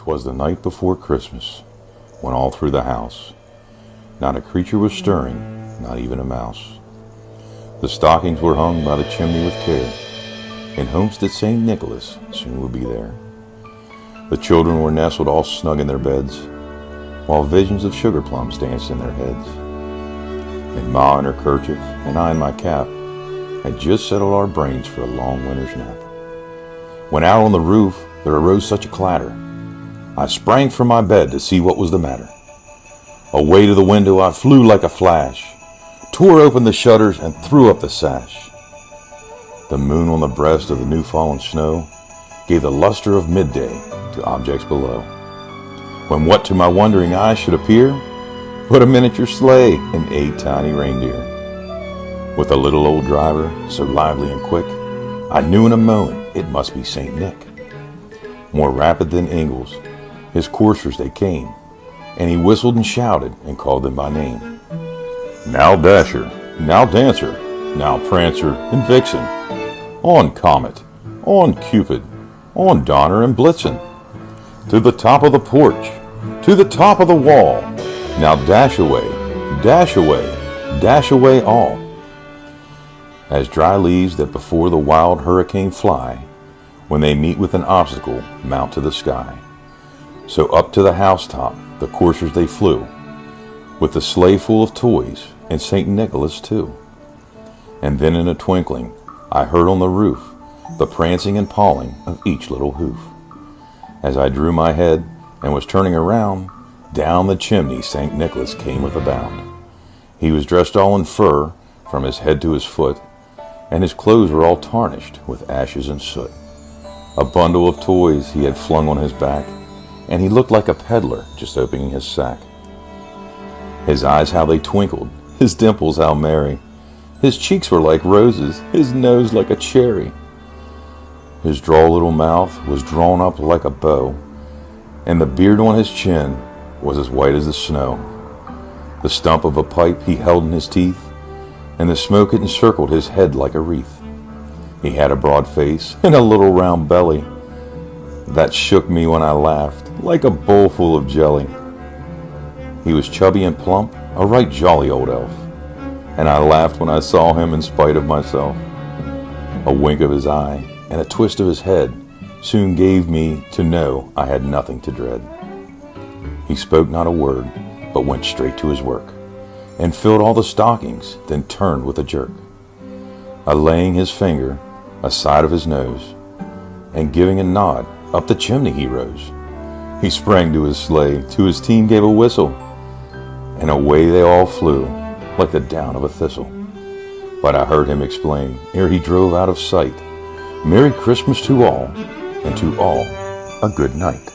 'Twas the night before Christmas, when all through the house not a creature was stirring, not even a mouse. The stockings were hung by the chimney with care, in hopes that St. Nicholas soon would be there. The children were nestled all snug in their beds, while visions of sugar plums danced in their heads. And Ma in her kerchief, and I in my cap, had just settled our brains for a long winter's nap, when out on the roof there arose such a clatter, I sprang from my bed to see what was the matter. Away to the window I flew like a flash, tore open the shutters and threw up the sash. The moon on the breast of the new fallen snow gave the luster of midday to objects below, when what to my wondering eyes should appear but a miniature sleigh and 8 tiny reindeer. With a little old driver so lively and quick, I knew in a moment it must be St. Nick. More rapid than Ingalls, his coursers they came, and he whistled and shouted and called them by name. Now Dasher, now Dancer, now Prancer and Vixen, on Comet, on Cupid, on Donner and Blitzen, to the top of the porch, to the top of the wall, now dash away, dash away, dash away all. As dry leaves that before the wild hurricane fly, when they meet with an obstacle, mount to the sky, so up to the housetop the coursers they flew, with the sleigh full of toys, and St. Nicholas too. And then in a twinkling I heard on the roof the prancing and pawing of each little hoof. As I drew my head and was turning around, down the chimney St. Nicholas came with a bound. He was dressed all in fur from his head to his foot, and his clothes were all tarnished with ashes and soot. A bundle of toys he had flung on his back, and he looked like a peddler just opening his sack. His eyes how they twinkled, his dimples how merry, his cheeks were like roses, his nose like a cherry. His droll little mouth was drawn up like a bow, and the beard on his chin was as white as the snow. The stump of a pipe he held in his teeth, and the smoke it encircled his head like a wreath. He had a broad face and a little round belly that shook me when I laughed like a bowl full of jelly. He was chubby and plump, a right jolly old elf, and I laughed when I saw him in spite of myself. A wink of his eye and a twist of his head soon gave me to know I had nothing to dread. He spoke not a word, but went straight to his work, and filled all the stockings, then turned with a jerk, laying his finger aside of his nose, and giving a nod, up the chimney he rose. He sprang to his sleigh, to his team gave a whistle, and away they all flew like the down of a thistle. But I heard him explain, ere he drove out of sight, Merry Christmas to all, and to all a good night.